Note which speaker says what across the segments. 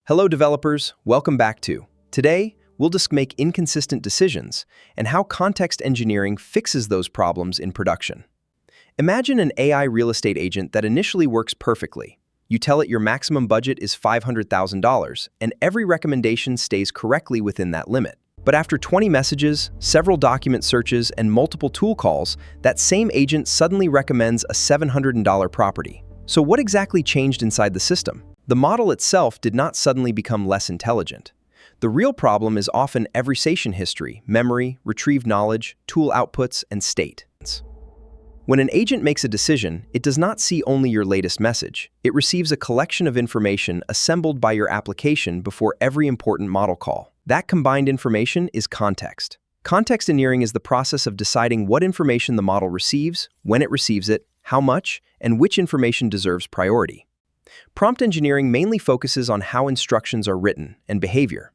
Speaker 1: Hello developers, welcome back to. Today, we'll make inconsistent decisions and how context engineering fixes those problems in production. Imagine an AI real estate agent that initially works perfectly. You tell it your maximum budget is $500,000 and every recommendation stays correctly within that limit. But after 20 messages, several document searches, and multiple tool calls, that same agent suddenly recommends a $700 property. So what exactly changed inside the system? The model itself did not suddenly become less intelligent. The real problem is often conversation history, memory, retrieved knowledge, tool outputs, and state. When an agent makes a decision, it does not see only your latest message. It receives a collection of information assembled by your application before every important model call. That combined information is context. Context engineering is the process of deciding what information the model receives, when it receives it, how much, and which information deserves priority. Prompt engineering mainly focuses on how instructions are written and behavior.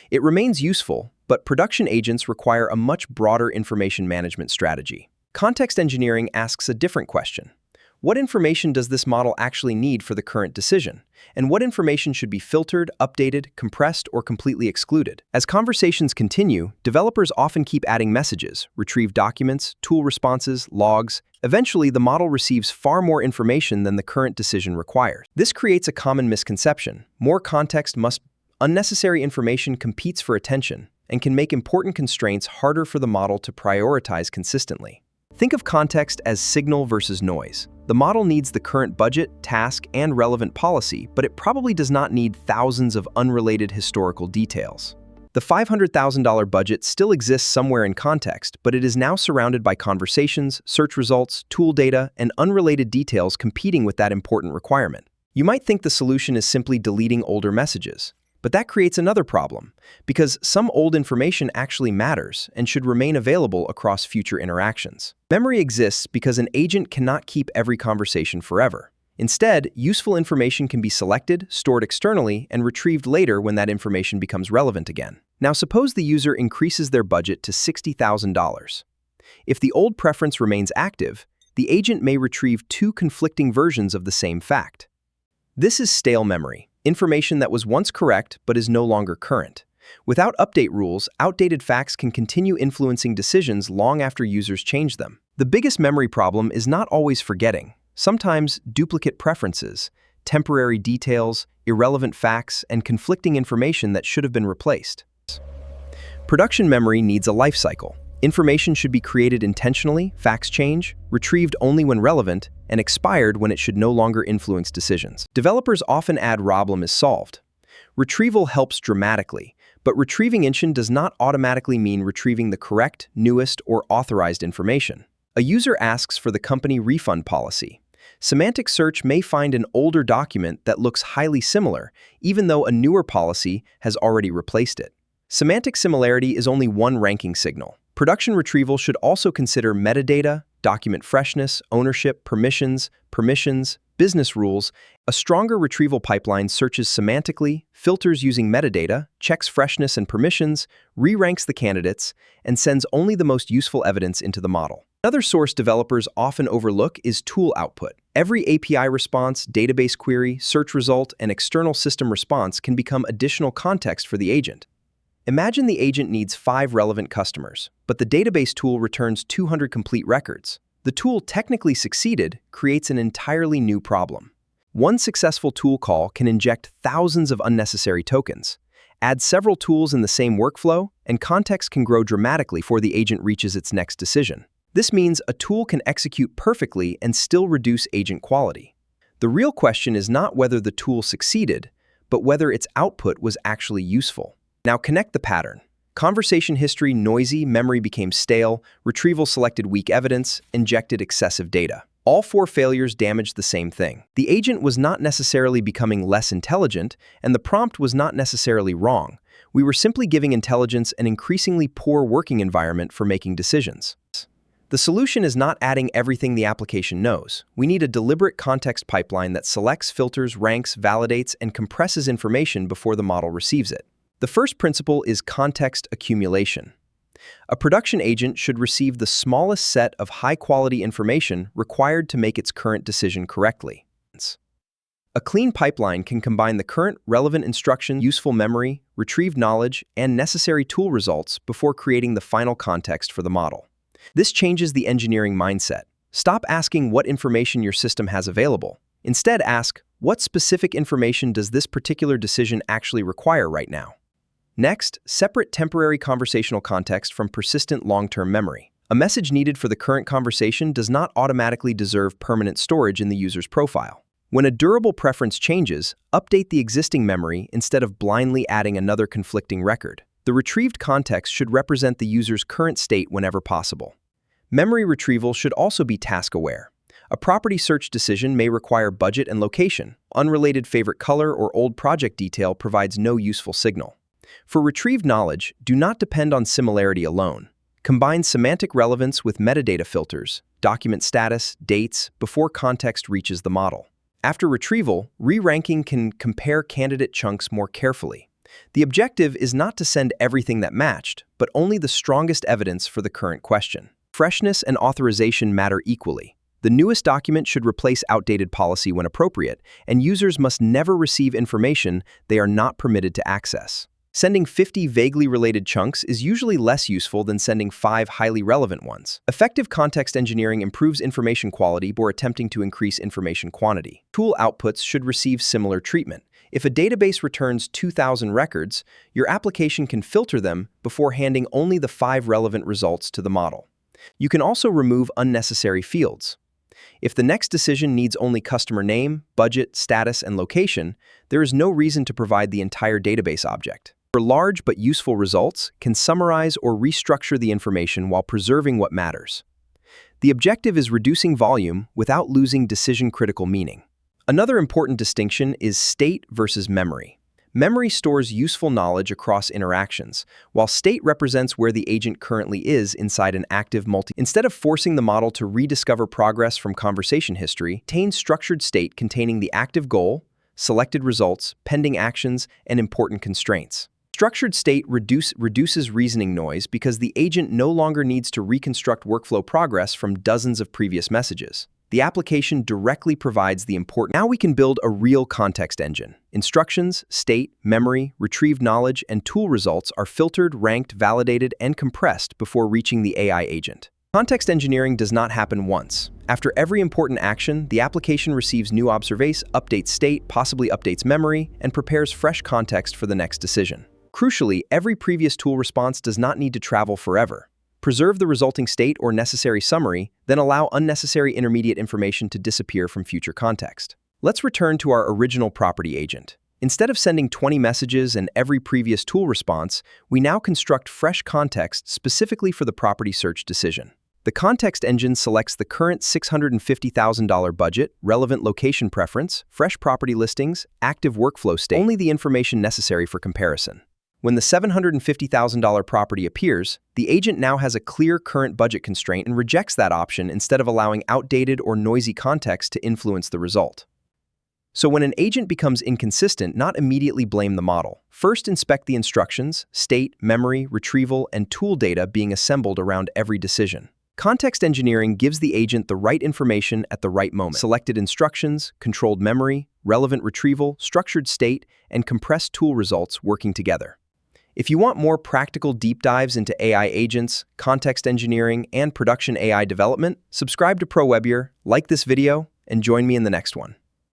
Speaker 1: It remains useful, but production agents require a much broader information management strategy. Context engineering asks a different question. What information does this model actually need for the current decision? And what information should be filtered, updated, compressed, or completely excluded? As conversations continue, developers often keep adding messages, retrieve documents, tool responses, logs. Eventually, the model receives far more information than the current decision requires. This creates a common misconception. More context must. Unnecessary information competes for attention and can make important constraints harder for the model to prioritize consistently. Think of context as signal versus noise. The model needs the current budget, task, and relevant policy, but it probably does not need thousands of unrelated historical details. The $500,000 budget still exists somewhere in context, but it is now surrounded by conversations, search results, tool data, and unrelated details competing with that important requirement. You might think the solution is simply deleting older messages. But that creates another problem, because some old information actually matters and should remain available across future interactions. Memory exists because an agent cannot keep every conversation forever. Instead, useful information can be selected, stored externally, and retrieved later when that information becomes relevant again. Now suppose the user increases their budget to $60,000. If the old preference remains active, the agent may retrieve two conflicting versions of the same fact. This is stale memory. Information that was once correct but is no longer current. Without update rules, outdated facts can continue influencing decisions long after users change them. The biggest memory problem is not always forgetting. Sometimes duplicate preferences, temporary details, irrelevant facts, and conflicting information that should have been replaced. Production memory needs a life cycle. Information should be created intentionally, facts change, retrieved only when relevant, and expired when it should no longer influence decisions. Developers often add problem is solved. Retrieval helps dramatically, but retrieving engine does not automatically mean retrieving the correct, newest, or authorized information. A user asks for the company refund policy. Semantic search may find an older document that looks highly similar, even though a newer policy has already replaced it. Semantic similarity is only one ranking signal. Production retrieval should also consider metadata, document freshness, ownership, permissions, business rules. A stronger retrieval pipeline searches semantically, filters using metadata, checks freshness and permissions, re-ranks the candidates, and sends only the most useful evidence into the model. Another source developers often overlook is tool output. Every API response, database query, search result, and external system response can become additional context for the agent. Imagine the agent needs 5 relevant customers, but the database tool returns 200 complete records. The tool technically succeeded creates an entirely new problem. One successful tool call can inject thousands of unnecessary tokens. Add several tools in the same workflow, and context can grow dramatically before the agent reaches its next decision. This means a tool can execute perfectly and still reduce agent quality. The real question is not whether the tool succeeded, but whether its output was actually useful. Now connect the pattern. Conversation history noisy, memory became stale, retrieval selected weak evidence, injected excessive data. All 4 failures damaged the same thing. The agent was not necessarily becoming less intelligent, and the prompt was not necessarily wrong. We were simply giving intelligence an increasingly poor working environment for making decisions. The solution is not adding everything the application knows. We need a deliberate context pipeline that selects, filters, ranks, validates, and compresses information before the model receives it. The first principle is context accumulation. A production agent should receive the smallest set of high-quality information required to make its current decision correctly. A clean pipeline can combine the current relevant instruction, useful memory, retrieved knowledge, and necessary tool results before creating the final context for the model. This changes the engineering mindset. Stop asking what information your system has available. Instead, ask, what specific information does this particular decision actually require right now? Next, separate temporary conversational context from persistent long-term memory. A message needed for the current conversation does not automatically deserve permanent storage in the user's profile. When a durable preference changes, update the existing memory instead of blindly adding another conflicting record. The retrieved context should represent the user's current state whenever possible. Memory retrieval should also be task-aware. A property search decision may require budget and location. Unrelated favorite color or old project detail provides no useful signal. For retrieved knowledge, do not depend on similarity alone. Combine semantic relevance with metadata filters, document status, dates, before context reaches the model. After retrieval, re-ranking can compare candidate chunks more carefully. The objective is not to send everything that matched, but only the strongest evidence for the current question. Freshness and authorization matter equally. The newest document should replace outdated policy when appropriate, and users must never receive information they are not permitted to access. Sending 50 vaguely related chunks is usually less useful than sending 5 highly relevant ones. Effective context engineering improves information quality before attempting to increase information quantity. Tool outputs should receive similar treatment. If a database returns 2,000 records, your application can filter them before handing only the 5 relevant results to the model. You can also remove unnecessary fields. If the next decision needs only customer name, budget, status, and location, there is no reason to provide the entire database object. For large but useful results, can summarize or restructure the information while preserving what matters. The objective is reducing volume without losing decision-critical meaning. Another important distinction is state versus memory. Memory stores useful knowledge across interactions, while state represents where the agent currently is inside an active Instead of forcing the model to rediscover progress from conversation history, obtain structured state containing the active goal, selected results, pending actions, and important constraints. Structured state reduces reasoning noise because the agent no longer needs to reconstruct workflow progress from dozens of previous messages. The application directly provides the important. Now we can build a real context engine. Instructions, state, memory, retrieved knowledge, and tool results are filtered, ranked, validated, and compressed before reaching the AI agent. Context engineering does not happen once. After every important action, the application receives new observations, updates state, possibly updates memory, and prepares fresh context for the next decision. Crucially, every previous tool response does not need to travel forever. Preserve the resulting state or necessary summary, then allow unnecessary intermediate information to disappear from future context. Let's return to our original property agent. Instead of sending 20 messages and every previous tool response, we now construct fresh context specifically for the property search decision. The context engine selects the current $650,000 budget, relevant location preference, fresh property listings, active workflow state, only the information necessary for comparison. When the $750,000 property appears, the agent now has a clear current budget constraint and rejects that option instead of allowing outdated or noisy context to influence the result. So when an agent becomes inconsistent, not immediately blame the model. First, inspect the instructions, state, memory, retrieval, and tool data being assembled around every decision. Context engineering gives the agent the right information at the right moment. Selected instructions, controlled memory, relevant retrieval, structured state, and compressed tool results working together. If you want more practical deep dives into AI agents, context engineering, and production AI development, subscribe to ProWebyear, like this video, and join me in the next one.